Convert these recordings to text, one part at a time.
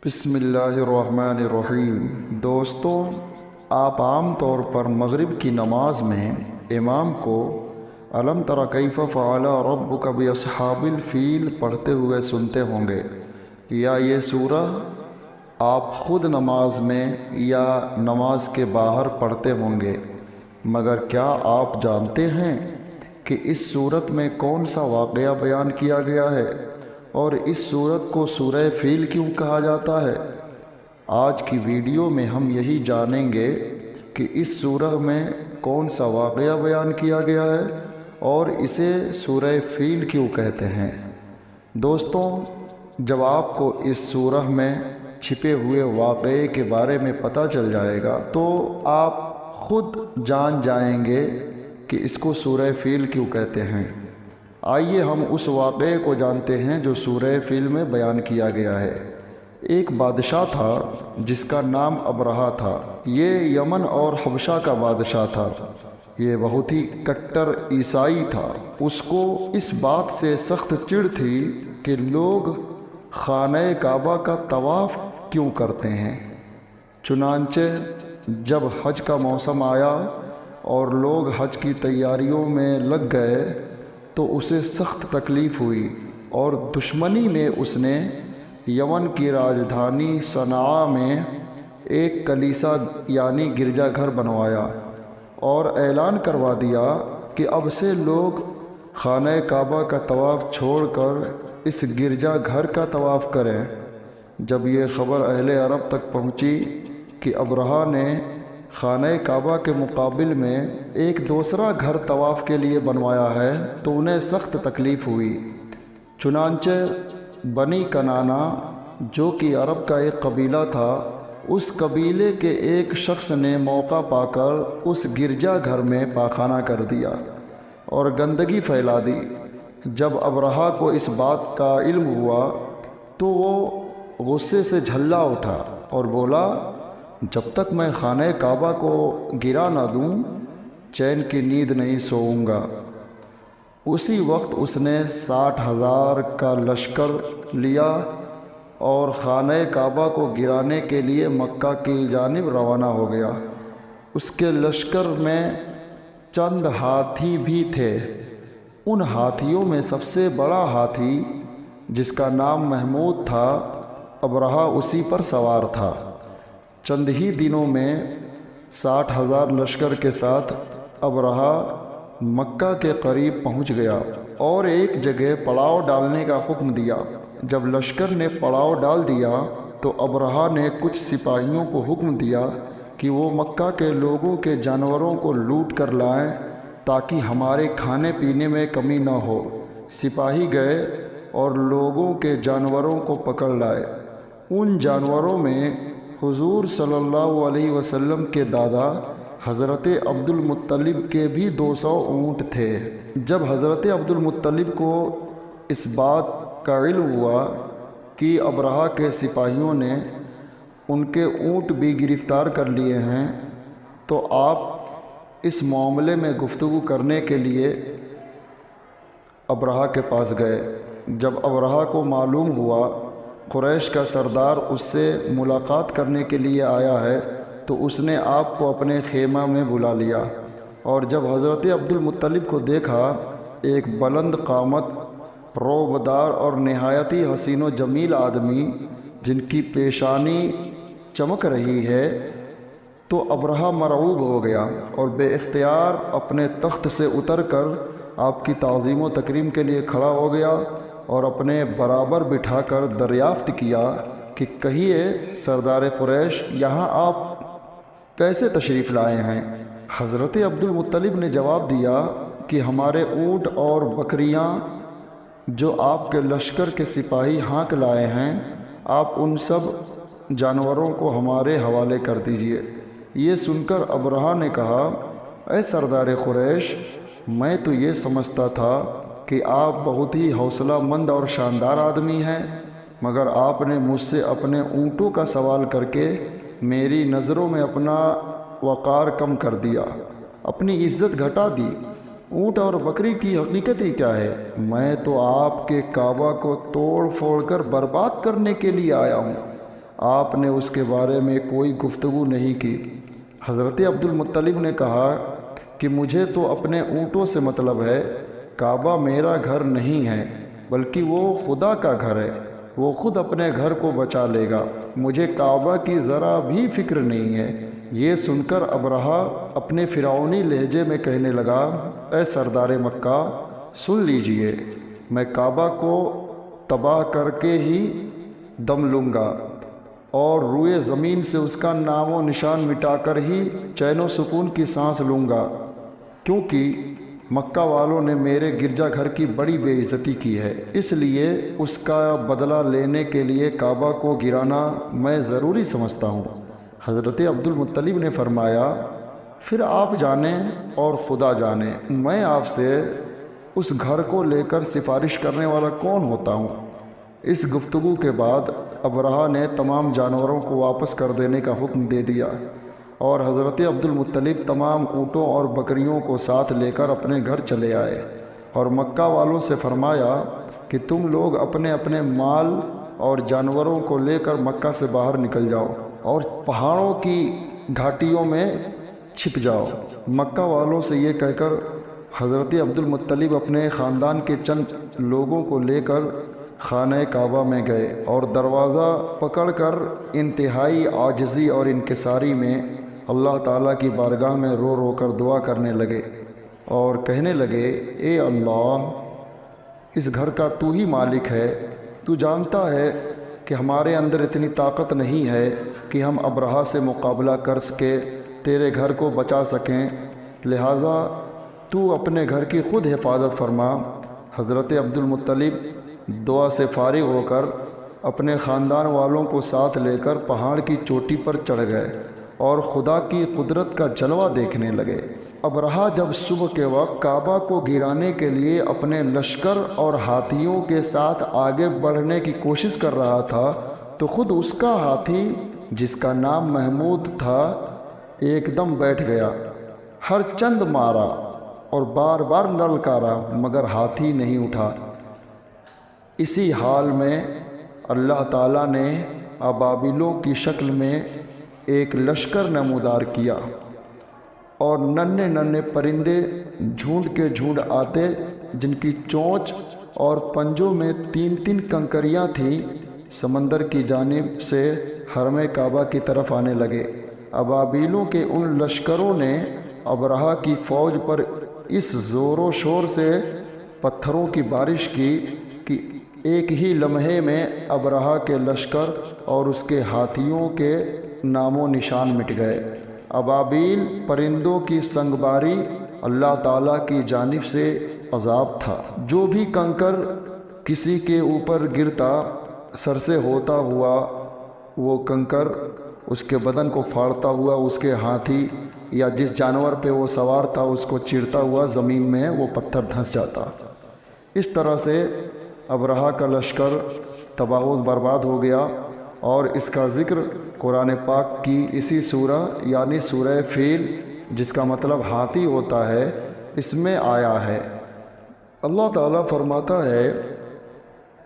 بسم اللہ الرحمن الرحیم۔ دوستوں، آپ عام طور پر مغرب کی نماز میں امام کو الم تر کیف فعل ربک باصحاب الفیل پڑھتے ہوئے سنتے ہوں گے، یا یہ سورہ آپ خود نماز میں یا نماز کے باہر پڑھتے ہوں گے، مگر کیا آپ جانتے ہیں کہ اس صورت میں کون سا واقعہ بیان کیا گیا ہے اور اس صورت کو سورہ فیل کیوں کہا جاتا ہے؟ آج کی ویڈیو میں ہم یہی جانیں گے کہ اس سورہ میں کون سا واقعہ بیان کیا گیا ہے اور اسے سورہ فیل کیوں کہتے ہیں۔ دوستوں، جب آپ کو اس سورہ میں چھپے ہوئے واقعے کے بارے میں پتہ چل جائے گا تو آپ خود جان جائیں گے کہ اس کو سورہ فیل کیوں کہتے ہیں۔ آئیے ہم اس واقعے کو جانتے ہیں جو سورہ فیل میں بیان کیا گیا ہے۔ ایک بادشاہ تھا جس کا نام ابرہہ تھا۔ یہ یمن اور حبشہ کا بادشاہ تھا۔ یہ بہت ہی کٹر عیسائی تھا۔ اس کو اس بات سے سخت چڑ تھی کہ لوگ خانہ کعبہ کا طواف کیوں کرتے ہیں۔ چنانچہ جب حج کا موسم آیا اور لوگ حج کی تیاریوں میں لگ گئے تو اسے سخت تکلیف ہوئی، اور دشمنی میں اس نے یمن کی راجدھانی صنعاء میں ایک کلیسا یعنی گرجا گھر بنوایا اور اعلان کروا دیا کہ اب سے لوگ خانہ کعبہ کا طواف چھوڑ کر اس گرجا گھر کا طواف کریں۔ جب یہ خبر اہل عرب تک پہنچی کہ ابرہہ نے خانہ کعبہ کے مقابل میں ایک دوسرا گھر طواف کے لیے بنوایا ہے تو انہیں سخت تکلیف ہوئی۔ چنانچہ بنی کنانہ جو کہ عرب کا ایک قبیلہ تھا، اس قبیلے کے ایک شخص نے موقع پا کر اس گرجا گھر میں پاخانہ کر دیا اور گندگی پھیلا دی۔ جب ابرہہ کو اس بات کا علم ہوا تو وہ غصے سے جھلا اٹھا اور بولا، جب تک میں خانہ کعبہ کو گرا نہ دوں چین کی نیند نہیں سوؤں گا۔ اسی وقت اس نے 60,000 کا لشکر لیا اور خانہ کعبہ کو گرانے کے لیے مکہ کی جانب روانہ ہو گیا۔ اس کے لشکر میں چند ہاتھی بھی تھے۔ ان ہاتھیوں میں سب سے بڑا ہاتھی جس کا نام محمود تھا، ابرہہ اسی پر سوار تھا۔ چند ہی دنوں میں 60,000 لشکر کے ساتھ ابرہہ مکہ کے قریب پہنچ گیا اور ایک جگہ پڑاؤ ڈالنے کا حکم دیا۔ جب لشکر نے پڑاؤ ڈال دیا تو ابرہہ نے کچھ سپاہیوں کو حکم دیا کہ وہ مکہ کے لوگوں کے جانوروں کو لوٹ کر لائیں تاکہ ہمارے کھانے پینے میں کمی نہ ہو۔ سپاہی گئے اور لوگوں کے جانوروں کو پکڑ لائے۔ ان جانوروں میں حضور صلی اللہ علیہ وسلم کے دادا حضرت عبد المطلب کے بھی 200 اونٹ تھے۔ جب حضرت عبد المطلب کو اس بات کا علم ہوا کہ ابرہہ کے سپاہیوں نے ان کے اونٹ بھی گرفتار کر لیے ہیں تو آپ اس معاملے میں گفتگو کرنے کے لیے ابرہہ کے پاس گئے۔ جب ابرہہ کو معلوم ہوا قریش کا سردار اس سے ملاقات کرنے کے لیے آیا ہے تو اس نے آپ کو اپنے خیمہ میں بلا لیا، اور جب حضرت عبد المطلب کو دیکھا، ایک بلند قامت، روبدار اور نہایت ہی حسین و جمیل آدمی جن کی پیشانی چمک رہی ہے، تو ابرہہ مرعوب ہو گیا اور بے اختیار اپنے تخت سے اتر کر آپ کی تعظیم و تکریم کے لیے کھڑا ہو گیا اور اپنے برابر بٹھا کر دریافت کیا کہ کہیے سردار قریش، یہاں آپ کیسے تشریف لائے ہیں؟ حضرت عبد المطلب نے جواب دیا کہ ہمارے اونٹ اور بکریاں جو آپ کے لشکر کے سپاہی ہانک لائے ہیں، آپ ان سب جانوروں کو ہمارے حوالے کر دیجئے۔ یہ سن کر ابرہہ نے کہا، اے سردار قریش، میں تو یہ سمجھتا تھا کہ آپ بہت ہی حوصلہ مند اور شاندار آدمی ہیں، مگر آپ نے مجھ سے اپنے اونٹوں کا سوال کر کے میری نظروں میں اپنا وقار کم کر دیا، اپنی عزت گھٹا دی۔ اونٹ اور بکری کی حقیقت ہی کیا ہے؟ میں تو آپ کے کعبہ کو توڑ پھوڑ کر برباد کرنے کے لیے آیا ہوں۔ آپ نے اس کے بارے میں کوئی گفتگو نہیں کی۔ حضرت عبد المطلب نے کہا کہ مجھے تو اپنے اونٹوں سے مطلب ہے، کعبہ میرا گھر نہیں ہے بلکہ وہ خدا کا گھر ہے، وہ خود اپنے گھر کو بچا لے گا، مجھے کعبہ کی ذرا بھی فکر نہیں ہے۔ یہ سن کر ابرہہ اپنے فرعونی لہجے میں کہنے لگا، اے سردار مکہ، سن لیجئے، میں کعبہ کو تباہ کر کے ہی دم لوں گا اور روئے زمین سے اس کا نام و نشان مٹا کر ہی چین و سکون کی سانس لوں گا، کیونکہ مکہ والوں نے میرے گرجا گھر کی بڑی بے عزتی کی ہے، اس لیے اس کا بدلہ لینے کے لیے کعبہ کو گرانا میں ضروری سمجھتا ہوں۔ حضرت عبد المطلب نے فرمایا، پھر آپ جانیں اور خدا جانے، میں آپ سے اس گھر کو لے کر سفارش کرنے والا کون ہوتا ہوں۔ اس گفتگو کے بعد ابرہہ نے تمام جانوروں کو واپس کر دینے کا حکم دے دیا اور حضرت عبد المطلب تمام اونٹوں اور بکریوں کو ساتھ لے کر اپنے گھر چلے آئے اور مکہ والوں سے فرمایا کہ تم لوگ اپنے اپنے مال اور جانوروں کو لے کر مکہ سے باہر نکل جاؤ اور پہاڑوں کی گھاٹیوں میں چھپ جاؤ۔ مکہ والوں سے یہ کہہ کر حضرت عبد المطلب اپنے خاندان کے چند لوگوں کو لے کر خانہ کعبہ میں گئے اور دروازہ پکڑ کر انتہائی عاجزی اور انکساری میں اللہ تعالیٰ کی بارگاہ میں رو رو کر دعا کرنے لگے اور کہنے لگے، اے اللہ، اس گھر کا تو ہی مالک ہے، تو جانتا ہے کہ ہمارے اندر اتنی طاقت نہیں ہے کہ ہم ابرہہ سے مقابلہ کر کے تیرے گھر کو بچا سکیں، لہٰذا تو اپنے گھر کی خود حفاظت فرما۔ حضرت عبد المطلب دعا سے فارغ ہو کر اپنے خاندان والوں کو ساتھ لے کر پہاڑ کی چوٹی پر چڑھ گئے اور خدا کی قدرت کا جلوہ دیکھنے لگے۔ ابرہہ جب صبح کے وقت کعبہ کو گرانے کے لیے اپنے لشکر اور ہاتھیوں کے ساتھ آگے بڑھنے کی کوشش کر رہا تھا تو خود اس کا ہاتھی، جس کا نام محمود تھا، ایک دم بیٹھ گیا، ہر چند مارا اور بار بار للکارا مگر ہاتھی نہیں اٹھا۔ اسی حال میں اللہ تعالیٰ نے ابابیلوں کی شکل میں ایک لشکر نمودار کیا اور ننھے ننھے پرندے جھنڈ کے جھنڈ آتے، جن کی چونچ اور پنجوں میں 3 کنکریاں تھیں، سمندر کی جانب سے حرم کعبہ کی طرف آنے لگے۔ ابابیلوں کے ان لشکروں نے ابرہہ کی فوج پر اس زور و شور سے پتھروں کی بارش کی کہ ایک ہی لمحے میں ابرہہ کے لشکر اور اس کے ہاتھیوں کے نام و نشان مٹ گئے۔ ابابیل پرندوں کی سنگباری اللہ تعالیٰ کی جانب سے عذاب تھا۔ جو بھی کنکر کسی کے اوپر گرتا، سر سے ہوتا ہوا وہ کنکر اس کے بدن کو پھاڑتا ہوا اس کے ہاتھی یا جس جانور پہ وہ سوار تھا اس کو چیرتا ہوا زمین میں وہ پتھر دھنس جاتا۔ اس طرح سے ابرہہ کا لشکر تباہ و برباد ہو گیا اور اس کا ذکر قرآن پاک کی اسی سورہ یعنی سورہ فیل، جس کا مطلب ہاتھی ہوتا ہے، اس میں آیا ہے۔ اللہ تعالیٰ فرماتا ہے،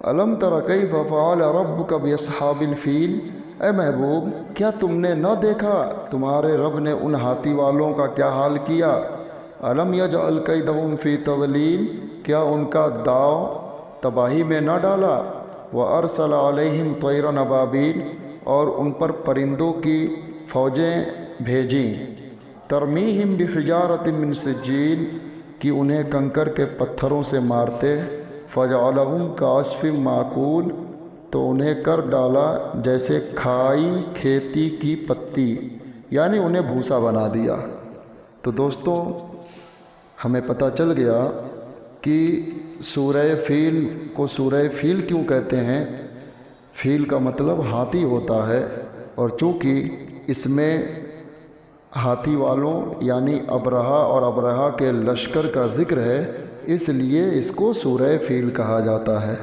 الم تر کیف فعل ربک باصحاب الفیل، اے محبوب، کیا تم نے نہ دیکھا تمہارے رب نے ان ہاتھی والوں کا کیا حال کیا؟ الم یجعل کیدہم فی تضلیل، کیا ان کا داؤ تباہی میں نہ ڈالا؟ وارسل علیہم طیرا ابابیل، اور ان پر پرندوں کی فوجیں بھیجیں، ترمیہم بحجارۃ من سجیل، کہ انہیں کنکر کے پتھروں سے مارتے، فجعلہم کعصف معکول، تو انہیں کر ڈالا جیسے کھائی کھیتی کی پتی، یعنی انہیں بھوسا بنا دیا۔ تو دوستوں، ہمیں پتہ چل گیا کہ سورہ فیل کو سورہ فیل کیوں کہتے ہیں۔ فیل کا مطلب ہاتھی ہوتا ہے، اور چونکہ اس میں ہاتھی والوں یعنی ابرہہ اور ابرہہ کے لشکر کا ذکر ہے، اس لیے اس کو سورہ فیل کہا جاتا ہے۔